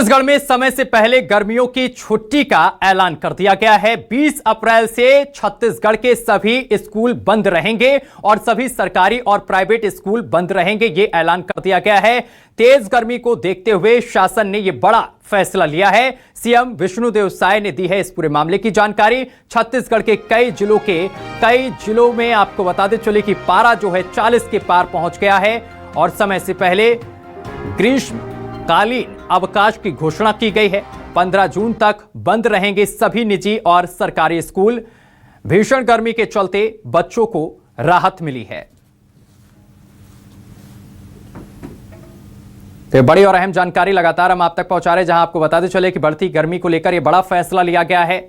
छत्तीसगढ़ में समय से पहले गर्मियों की छुट्टी का ऐलान कर दिया गया है। 20 अप्रैल से छत्तीसगढ़ के सभी स्कूल बंद रहेंगे और सभी सरकारी और प्राइवेट स्कूल बंद रहेंगे, ये ऐलान कर दिया गया है। तेज गर्मी को देखते हुए शासन ने यह बड़ा फैसला लिया है। सीएम विष्णुदेव साय ने दी है इस पूरे मामले की जानकारी। छत्तीसगढ़ के कई जिलों में आपको बताते चले कि पारा जो है 40 के पार पहुंच गया है और समय से पहले ग्रीष्मकालीन अवकाश की घोषणा की गई है। 15 जून तक बंद रहेंगे सभी निजी और सरकारी स्कूल। भीषण गर्मी के चलते बच्चों को राहत मिली है। तो बड़ी और अहम जानकारी लगातार हम आप तक पहुंचा रहे हैं, जहां आपको बताते चले कि बढ़ती गर्मी को लेकर यह बड़ा फैसला लिया गया है।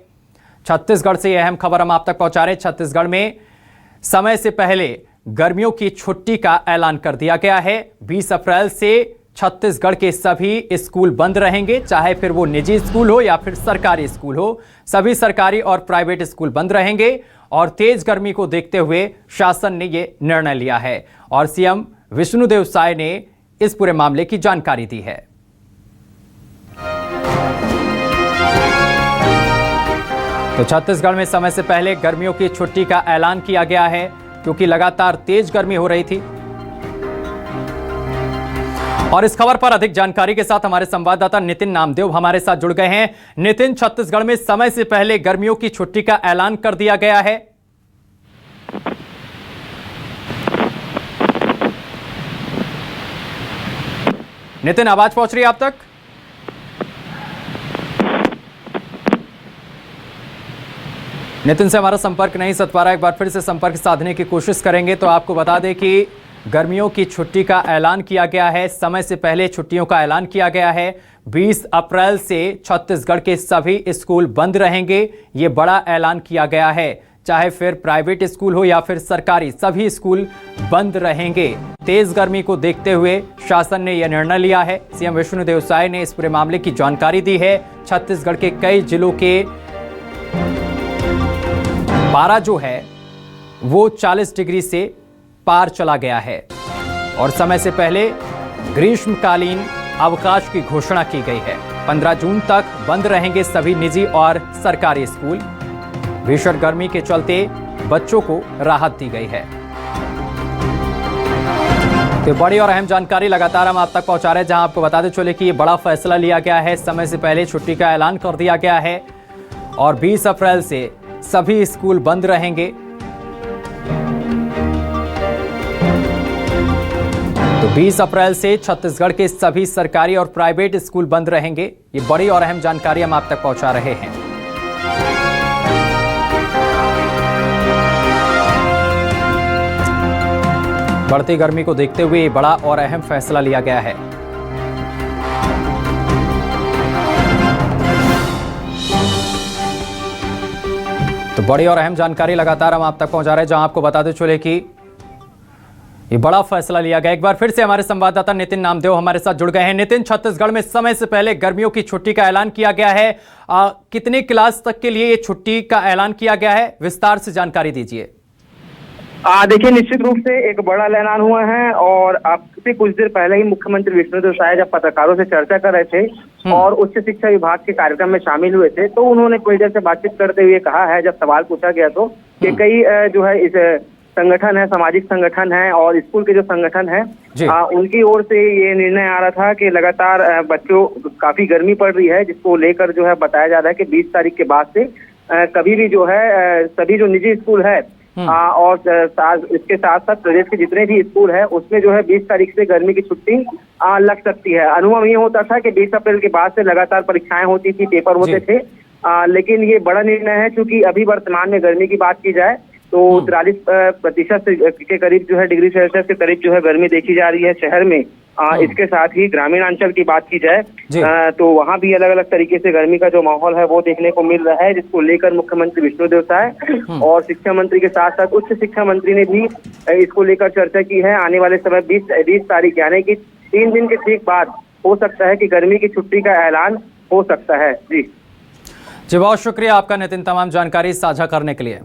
छत्तीसगढ़ से यह अहम खबर हम आप तक पहुंचा रहे हैं। छत्तीसगढ़ में समय से पहले गर्मियों की छुट्टी का ऐलान कर दिया गया है। 20 अप्रैल से छत्तीसगढ़ के सभी स्कूल बंद रहेंगे, चाहे फिर वो निजी स्कूल हो या फिर सरकारी स्कूल हो। सभी सरकारी और प्राइवेट स्कूल बंद रहेंगे और तेज गर्मी को देखते हुए शासन ने ये निर्णय लिया है और सीएम विष्णुदेव साय ने इस पूरे मामले की जानकारी दी है। तो छत्तीसगढ़ में समय से पहले गर्मियों की छुट्टी का ऐलान किया गया है क्योंकि लगातार तेज गर्मी हो रही थी। और इस खबर पर अधिक जानकारी के साथ हमारे संवाददाता नितिन नामदेव हमारे साथ जुड़ गए हैं। नितिन, छत्तीसगढ़ में समय से पहले गर्मियों की छुट्टी का ऐलान कर दिया गया है। नितिन, आवाज पहुंच रही है आप तक? नितिन से हमारा संपर्क नहीं सध पा रहा, एक बार फिर से संपर्क साधने की कोशिश करेंगे। तो आपको बता दें कि गर्मियों की छुट्टी का ऐलान किया गया है। समय से पहले छुट्टियों का ऐलान किया गया है। 20 अप्रैल से छत्तीसगढ़ के सभी स्कूल बंद रहेंगे, ये बड़ा ऐलान किया गया है। चाहे फिर प्राइवेट स्कूल हो या फिर सरकारी, सभी स्कूल बंद रहेंगे। तेज गर्मी को देखते हुए शासन ने यह निर्णय लिया है। सीएम विष्णुदेव साय ने इस पूरे मामले की जानकारी दी है। छत्तीसगढ़ के कई जिलों के पारा जो है वो 40 डिग्री से पार चला गया है और समय से पहले ग्रीष्मकालीन अवकाश की घोषणा की गई है। 15 जून तक बंद रहेंगे सभी निजी और सरकारी स्कूल। भीषण गर्मी के चलते बच्चों को राहत दी गई है। तो बड़ी और अहम जानकारी लगातार हम आप तक पहुंचा रहे हैं, जहां आपको बताते चले कि ये बड़ा फैसला लिया गया है। समय से पहले छुट्टी का ऐलान कर दिया गया है और 20 अप्रैल से सभी स्कूल बंद रहेंगे। तो 20 अप्रैल से छत्तीसगढ़ के सभी सरकारी और प्राइवेट स्कूल बंद रहेंगे। ये बड़ी और अहम जानकारी हम आप तक पहुंचा रहे हैं। बढ़ती गर्मी को देखते हुए बड़ा और अहम फैसला लिया गया है। तो बड़ी और अहम जानकारी लगातार हम आप तक पहुंचा रहे हैं, जहां आपको बताते चले कि ये बड़ा फैसला लिया गया। एक बार फिर से हमारे संवाददाता नितिन नामदेव हमारे साथ जुड़ गए हैं। नितिन, छत्तीसगढ़ में समय से पहले गर्मियों की छुट्टी का ऐलान किया गया है। कितने क्लास तक के लिए ये छुट्टी का ऐलान किया गया है, विस्तार से जानकारी दीजिए। देखिए, निश्चित रूप से एक बड़ा ऐलान हुआ है और अब से कुछ देर पहले ही मुख्यमंत्री विष्णुदेव साय जब पत्रकारों से चर्चा कर रहे थे और उच्च शिक्षा विभाग के कार्यक्रम में शामिल हुए थे, तो उन्होंने मीडिया से बातचीत करते हुए कहा है, जब सवाल पूछा गया तो कि कई जो है इस संगठन है, सामाजिक संगठन है और स्कूल के जो संगठन है, उनकी ओर से ये निर्णय आ रहा था कि लगातार बच्चों काफी गर्मी पड़ रही है, जिसको लेकर जो है बताया जा रहा है कि 20 तारीख के बाद से कभी भी जो है सभी जो निजी स्कूल है और इसके साथ साथ प्रदेश के जितने भी स्कूल है उसमें जो है 20 तारीख से गर्मी की छुट्टी लग सकती है। अनुभव ये होता था कि 20 अप्रैल के बाद से लगातार परीक्षाएं होती थी, पेपर होते थे, लेकिन ये बड़ा निर्णय है क्योंकि अभी वर्तमान में गर्मी की बात की जाए तो 43% के करीब जो है डिग्री सेल्सियस के करीब जो है गर्मी देखी जा रही है शहर में। इसके साथ ही ग्रामीण अंचल की बात की जाए तो वहां भी अलग अलग तरीके से गर्मी का जो माहौल है वो देखने को मिल रहा है, जिसको लेकर मुख्यमंत्री विष्णुदेव साय और शिक्षा मंत्री के साथ साथ उच्च शिक्षा मंत्री ने भी इसको लेकर चर्चा की है। आने वाले समय 20 तारीख यानी कि 3 दिन के ठीक बाद हो सकता है कि गर्मी की छुट्टी का ऐलान हो सकता है। जी बहुत शुक्रिया आपका नितिन, तमाम जानकारी साझा करने के लिए।